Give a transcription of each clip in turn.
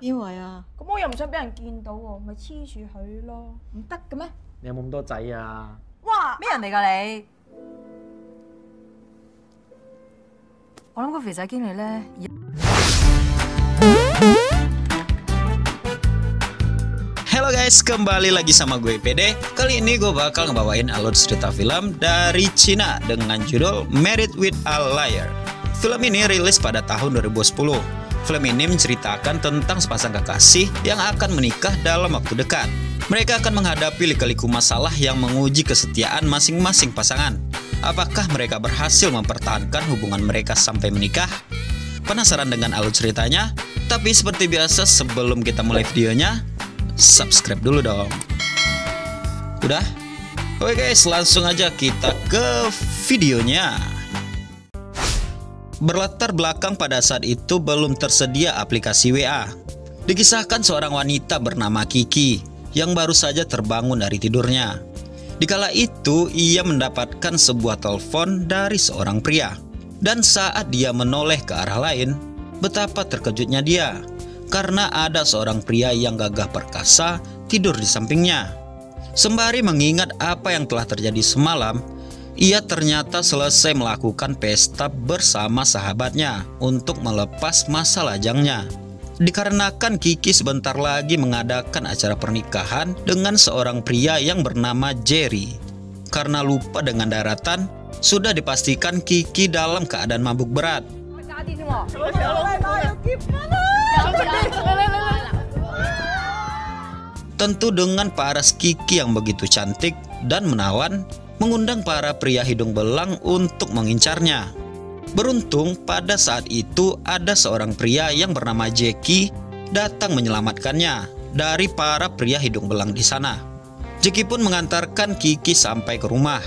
邊位啊？咁我又唔想俾人見到喎，咪黐住佢咯，唔得嘅咩？你有冇咁多仔啊？哇！咩人嚟㗎你？我諗個肥仔經理咧。Halo guys, kembali lagi sama gue PD. Kali ini gue bakal ngebawain alur cerita film dari Cina dengan judul Married with a Liar. Film ini rilis pada tahun 2010. Film ini menceritakan tentang sepasang kekasih yang akan menikah dalam waktu dekat. Mereka akan menghadapi lika-liku masalah yang menguji kesetiaan masing-masing pasangan. Apakah mereka berhasil mempertahankan hubungan mereka sampai menikah? Penasaran dengan alur ceritanya? Tapi seperti biasa sebelum kita mulai videonya, subscribe dulu dong. Udah? Oke guys, langsung aja kita ke videonya. Berlatar belakang pada saat itu belum tersedia aplikasi WA. Dikisahkan seorang wanita bernama Kiki yang baru saja terbangun dari tidurnya. Dikala itu ia mendapatkan sebuah telepon dari seorang pria. Dan saat dia menoleh ke arah lain, betapa terkejutnya dia karena ada seorang pria yang gagah perkasa tidur di sampingnya. Sembari mengingat apa yang telah terjadi semalam, ia ternyata selesai melakukan pesta bersama sahabatnya untuk melepas masa lajangnya. Dikarenakan Kiki sebentar lagi mengadakan acara pernikahan dengan seorang pria yang bernama Jerry. Karena lupa dengan daratan, sudah dipastikan Kiki dalam keadaan mabuk berat. Tentu dengan paras Kiki yang begitu cantik dan menawan, mengundang para pria hidung belang untuk mengincarnya. Beruntung pada saat itu ada seorang pria yang bernama Jackie datang menyelamatkannya dari para pria hidung belang di sana. Jackie pun mengantarkan Kiki sampai ke rumah.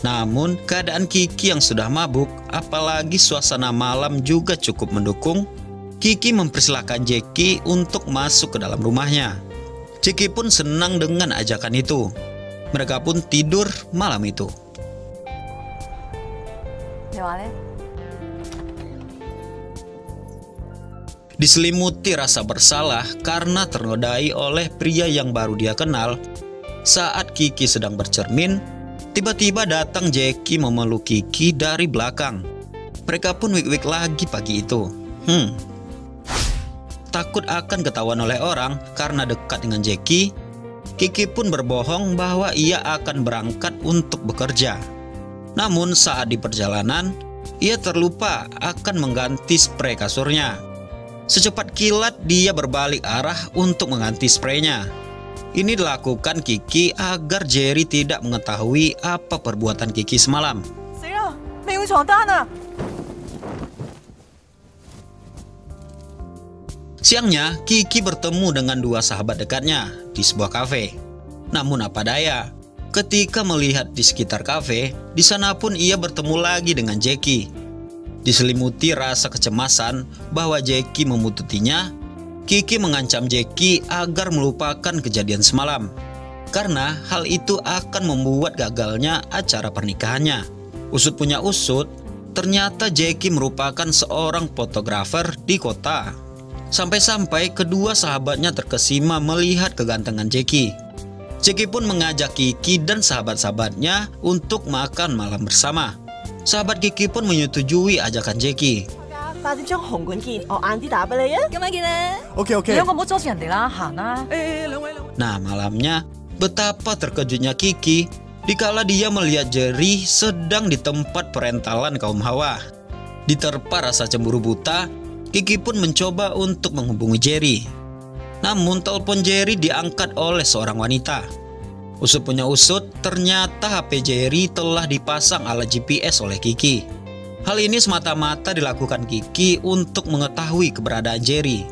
Namun keadaan Kiki yang sudah mabuk, apalagi suasana malam juga cukup mendukung, Kiki mempersilahkan Jackie untuk masuk ke dalam rumahnya. Jackie pun senang dengan ajakan itu. Mereka pun tidur malam itu. Diselimuti rasa bersalah karena ternodai oleh pria yang baru dia kenal. Saat Kiki sedang bercermin, tiba-tiba datang Jackie memeluk Kiki dari belakang. Mereka pun wik-wik lagi pagi itu. Takut akan ketahuan oleh orang karena dekat dengan Jackie, Kiki pun berbohong bahwa ia akan berangkat untuk bekerja. Namun saat di perjalanan, ia terlupa akan mengganti sprei kasurnya. Secepat kilat dia berbalik arah untuk mengganti spraynya. Ini dilakukan Kiki agar Jerry tidak mengetahui apa perbuatan Kiki semalam. Siangnya, Kiki bertemu dengan dua sahabat dekatnya di sebuah kafe. Namun apa daya, ketika melihat di sekitar kafe, di sana pun ia bertemu lagi dengan Jackie. Diselimuti rasa kecemasan bahwa Jackie memututinya, Kiki mengancam Jackie agar melupakan kejadian semalam. Karena hal itu akan membuat gagalnya acara pernikahannya. Usut punya usut, ternyata Jackie merupakan seorang fotografer di kota. Sampai-sampai kedua sahabatnya terkesima melihat kegantengan Jackie. Jackie pun mengajak Kiki dan sahabat-sahabatnya untuk makan malam bersama. Sahabat Kiki pun menyetujui ajakan Jackie. Nah malamnya, betapa terkejutnya Kiki dikala dia melihat Jerry sedang di tempat perentalan kaum hawa. Diterpa rasa cemburu buta, Kiki pun mencoba untuk menghubungi Jerry. Namun telepon Jerry diangkat oleh seorang wanita. Usut punya usut, ternyata HP Jerry telah dipasang alat GPS oleh Kiki. Hal ini semata-mata dilakukan Kiki untuk mengetahui keberadaan Jerry.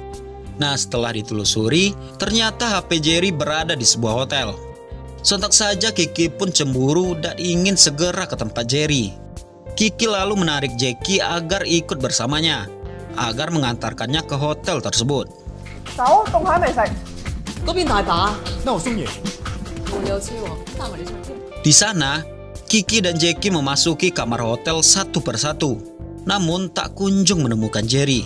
Nah setelah ditelusuri, ternyata HP Jerry berada di sebuah hotel. Sontak saja Kiki pun cemburu dan ingin segera ke tempat Jerry. Kiki lalu menarik Jackie agar ikut bersamanya, agar mengantarkannya ke hotel tersebut. Di sana, Kiki dan Jackie memasuki kamar hotel satu persatu, namun tak kunjung menemukan Jerry.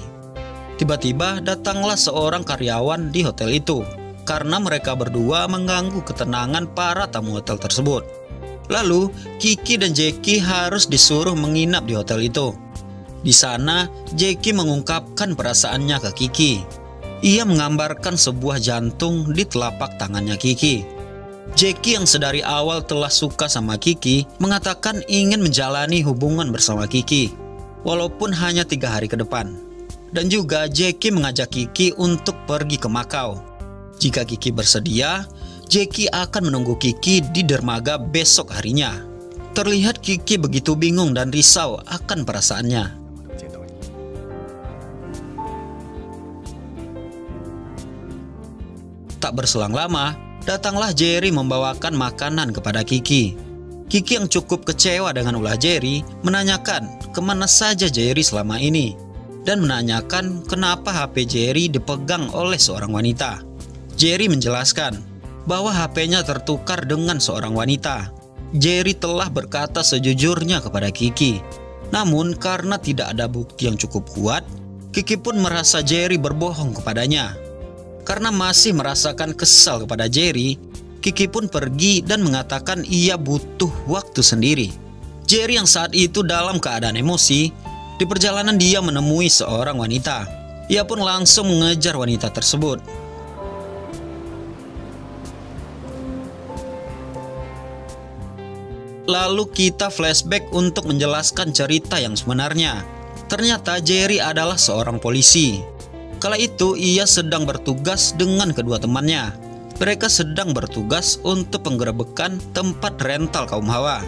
Tiba-tiba datanglah seorang karyawan di hotel itu karena mereka berdua mengganggu ketenangan para tamu hotel tersebut. Lalu Kiki dan Jackie harus disuruh menginap di hotel itu. Di sana Jackie mengungkapkan perasaannya ke Kiki. Ia menggambarkan sebuah jantung di telapak tangannya Kiki. Jackie yang sedari awal telah suka sama Kiki mengatakan ingin menjalani hubungan bersama Kiki, walaupun hanya 3 hari ke depan. Dan juga Jackie mengajak Kiki untuk pergi ke Makau. Jika Kiki bersedia, Jackie akan menunggu Kiki di dermaga besok harinya. Terlihat Kiki begitu bingung dan risau akan perasaannya. Tak berselang lama, datanglah Jerry membawakan makanan kepada Kiki. Kiki yang cukup kecewa dengan ulah Jerry menanyakan kemana saja Jerry selama ini, dan menanyakan kenapa HP Jerry dipegang oleh seorang wanita. Jerry menjelaskan bahwa HP-nya tertukar dengan seorang wanita. Jerry telah berkata sejujurnya kepada Kiki. Namun karena tidak ada bukti yang cukup kuat, Kiki pun merasa Jerry berbohong kepadanya. Karena masih merasakan kesal kepada Jerry, Kiki pun pergi dan mengatakan ia butuh waktu sendiri. Jerry yang saat itu dalam keadaan emosi, di perjalanan dia menemui seorang wanita. Ia pun langsung mengejar wanita tersebut. Lalu kita flashback untuk menjelaskan cerita yang sebenarnya. Ternyata Jerry adalah seorang polisi. Kala itu ia sedang bertugas dengan kedua temannya. Mereka sedang bertugas untuk penggerebekan tempat rental kaum hawa.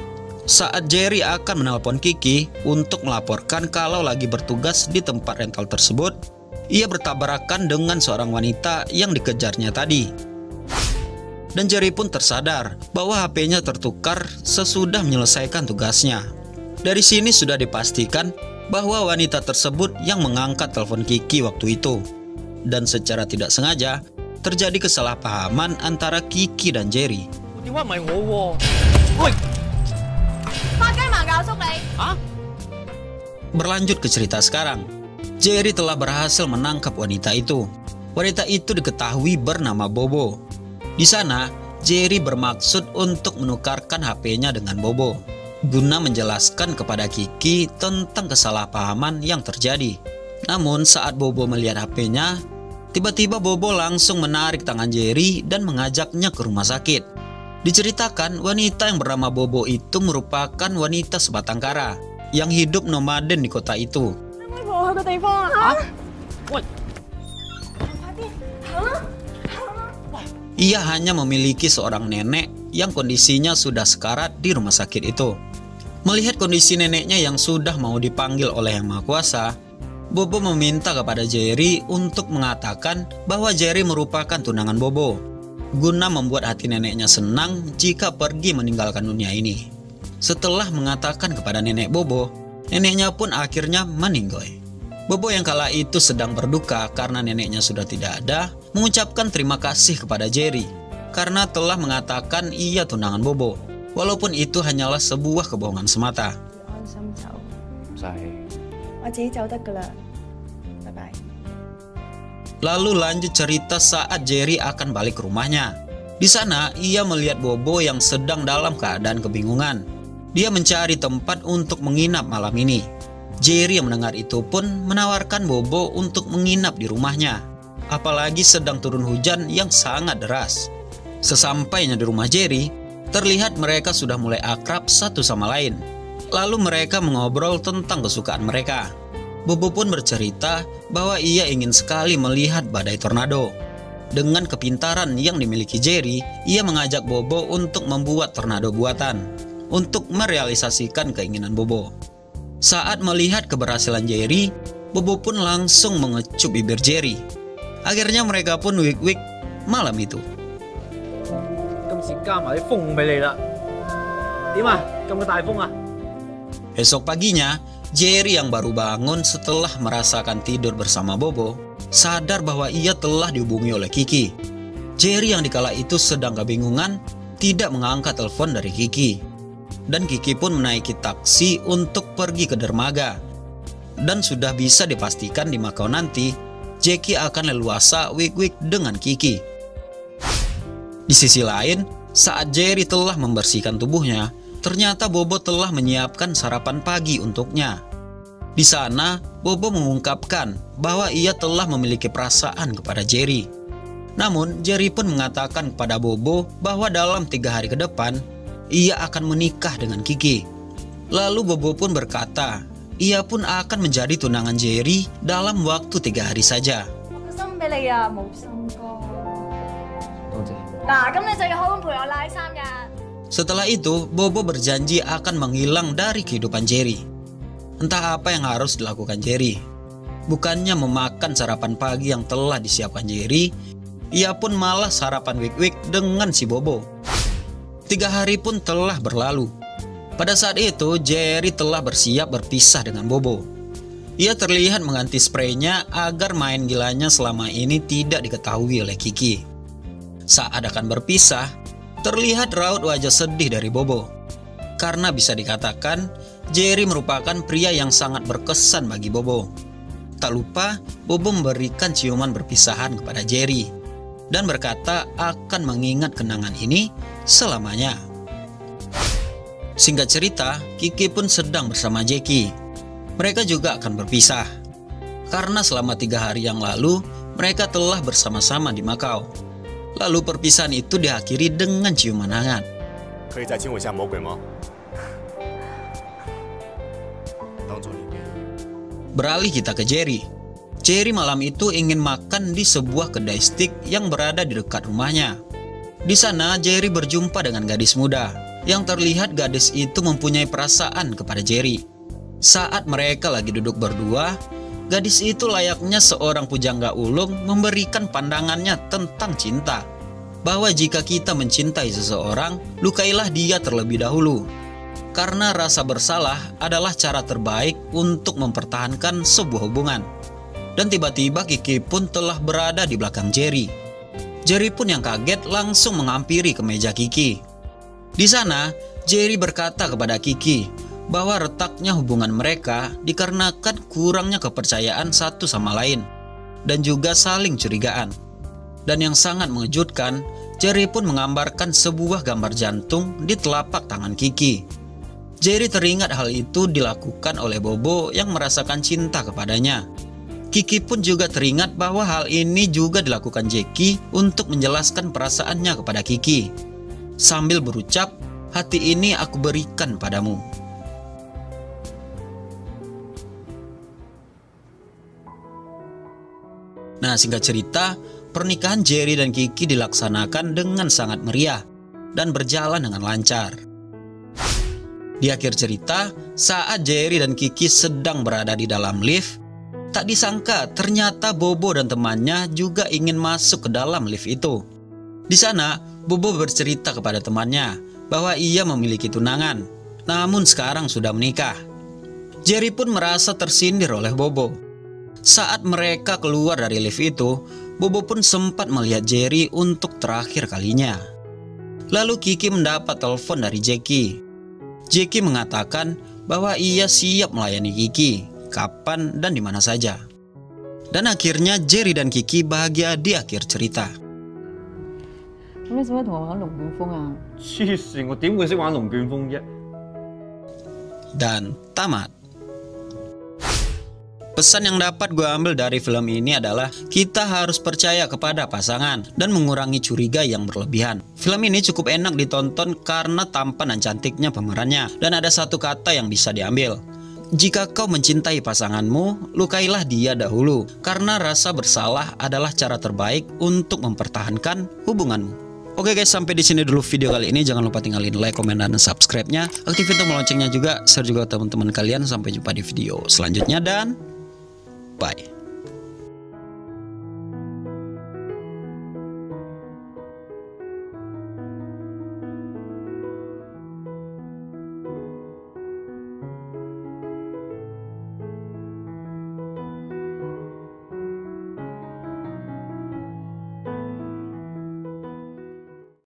Saat Jerry akan menelpon Kiki untuk melaporkan kalau lagi bertugas di tempat rental tersebut, ia bertabrakan dengan seorang wanita yang dikejarnya tadi. Dan Jerry pun tersadar bahwa HP-nya tertukar sesudah menyelesaikan tugasnya. Dari sini sudah dipastikan bahwa wanita tersebut yang mengangkat telepon Kiki waktu itu. Dan secara tidak sengaja terjadi kesalahpahaman antara Kiki dan Jerry. Berlanjut ke cerita sekarang, Jerry telah berhasil menangkap wanita itu. Wanita itu diketahui bernama Bobo. Di sana, Jerry bermaksud untuk menukarkan HP-nya dengan Bobo, guna menjelaskan kepada Kiki tentang kesalahpahaman yang terjadi. Namun saat Bobo melihat HP-nya, tiba-tiba Bobo langsung menarik tangan Jerry dan mengajaknya ke rumah sakit. Diceritakan wanita yang bernama Bobo itu merupakan wanita sebatang kara yang hidup nomaden di kota itu. Ia hanya memiliki seorang nenek yang kondisinya sudah sekarat di rumah sakit itu. Melihat kondisi neneknya yang sudah mau dipanggil oleh Yang Maha Kuasa, Bobo meminta kepada Jerry untuk mengatakan bahwa Jerry merupakan tunangan Bobo, guna membuat hati neneknya senang jika pergi meninggalkan dunia ini. Setelah mengatakan kepada nenek Bobo, neneknya pun akhirnya meninggoy. Bobo yang kala itu sedang berduka karena neneknya sudah tidak ada, mengucapkan terima kasih kepada Jerry karena telah mengatakan ia tunangan Bobo, walaupun itu hanyalah sebuah kebohongan semata. Lalu lanjut cerita saat Jerry akan balik ke rumahnya. Di sana ia melihat Bobo yang sedang dalam keadaan kebingungan. Dia mencari tempat untuk menginap malam ini. Jerry yang mendengar itu pun menawarkan Bobo untuk menginap di rumahnya. Apalagi sedang turun hujan yang sangat deras. Sesampainya di rumah Jerry, terlihat mereka sudah mulai akrab satu sama lain. Lalu mereka mengobrol tentang kesukaan mereka. Bobo pun bercerita bahwa ia ingin sekali melihat badai tornado. Dengan kepintaran yang dimiliki Jerry, ia mengajak Bobo untuk membuat tornado buatan untuk merealisasikan keinginan Bobo. Saat melihat keberhasilan Jerry, Bobo pun langsung mengecup bibir Jerry. Akhirnya mereka pun wik-wik malam itu. Esok paginya, Jerry yang baru bangun setelah merasakan tidur bersama Bobo, sadar bahwa ia telah dihubungi oleh Kiki. Jerry yang dikala itu sedang kebingungan, tidak mengangkat telepon dari Kiki. Dan Kiki pun menaiki taksi untuk pergi ke dermaga. Dan sudah bisa dipastikan di Makau nanti, Jackie akan leluasa wik-wik dengan Kiki. Di sisi lain, saat Jerry telah membersihkan tubuhnya, ternyata Bobo telah menyiapkan sarapan pagi untuknya. Di sana, Bobo mengungkapkan bahwa ia telah memiliki perasaan kepada Jerry. Namun, Jerry pun mengatakan kepada Bobo bahwa dalam 3 hari ke depan, ia akan menikah dengan Kiki. Lalu Bobo pun berkata, ia pun akan menjadi tunangan Jerry dalam waktu 3 hari saja. 個心俾你啊，冇心哥。多謝。嗱，咁你就要好好陪我奶3日。 Setelah itu, Bobo berjanji akan menghilang dari kehidupan Jerry. Entah apa yang harus dilakukan Jerry. Bukannya memakan sarapan pagi yang telah disiapkan Jerry, ia pun malah sarapan wik-wik dengan si Bobo. 3 hari pun telah berlalu. Pada saat itu, Jerry telah bersiap berpisah dengan Bobo. Ia terlihat mengganti spraynya agar main gilanya selama ini tidak diketahui oleh Kiki. Saat akan berpisah, terlihat raut wajah sedih dari Bobo. Karena bisa dikatakan, Jerry merupakan pria yang sangat berkesan bagi Bobo. Tak lupa, Bobo memberikan ciuman berpisahan kepada Jerry dan berkata akan mengingat kenangan ini selamanya. Singkat cerita, Kiki pun sedang bersama Jackie. Mereka juga akan berpisah. Karena selama 3 hari yang lalu, mereka telah bersama-sama di Macau. Lalu perpisahan itu diakhiri dengan ciuman hangat. 可以再亲我一下魔鬼吗？当做礼物。 Beralih kita ke Jerry. Jerry malam itu ingin makan di sebuah kedai steak yang berada di dekat rumahnya. Di sana Jerry berjumpa dengan gadis muda. Yang terlihat gadis itu mempunyai perasaan kepada Jerry. Saat mereka lagi duduk berdua, gadis itu layaknya seorang pujangga ulung memberikan pandangannya tentang cinta. Bahwa jika kita mencintai seseorang, lukailah dia terlebih dahulu. Karena rasa bersalah adalah cara terbaik untuk mempertahankan sebuah hubungan. Dan tiba-tiba Kiki pun telah berada di belakang Jerry. Jerry pun yang kaget langsung menghampiri ke meja Kiki. Di sana, Jerry berkata kepada Kiki bahwa retaknya hubungan mereka dikarenakan kurangnya kepercayaan satu sama lain dan juga saling curigaan. Dan yang sangat mengejutkan, Jerry pun menggambarkan sebuah gambar jantung di telapak tangan Kiki. Jerry teringat hal itu dilakukan oleh Bobo yang merasakan cinta kepadanya. Kiki pun juga teringat bahwa hal ini juga dilakukan Jackie untuk menjelaskan perasaannya kepada Kiki. Sambil berucap, hati ini aku berikan padamu. Nah, singkat cerita, pernikahan Jerry dan Kiki dilaksanakan dengan sangat meriah dan berjalan dengan lancar. Di akhir cerita, saat Jerry dan Kiki sedang berada di dalam lift, tak disangka ternyata Bobo dan temannya juga ingin masuk ke dalam lift itu. Di sana, Bobo bercerita kepada temannya bahwa ia memiliki tunangan, namun sekarang sudah menikah. Jerry pun merasa tersindir oleh Bobo. Saat mereka keluar dari lift itu, Bobo pun sempat melihat Jerry untuk terakhir kalinya. Lalu Kiki mendapat telepon dari Jackie. Jackie mengatakan bahwa ia siap melayani Kiki, kapan dan di mana saja. Dan akhirnya Jerry dan Kiki bahagia di akhir cerita. 咁你使唔使同我玩龍捲風啊？ 黐線，我點會識玩龍捲風啫？ Dan tamat. Pesan yang dapat gue ambil dari film ini adalah kita harus percaya kepada pasangan dan mengurangi curiga yang berlebihan. Film ini cukup enak ditonton karena tampan dan cantiknya pemerannya. Dan ada satu kata yang bisa diambil. Jika kau mencintai pasanganmu, lukailah dia dahulu. Karena rasa bersalah adalah cara terbaik untuk mempertahankan hubunganmu. Oke guys, sampai di sini dulu video kali ini. Jangan lupa tinggalin like, komen, dan subscribe-nya. Aktifin tombol loncengnya juga. Share juga ke teman-teman kalian. Sampai jumpa di video selanjutnya dan bye.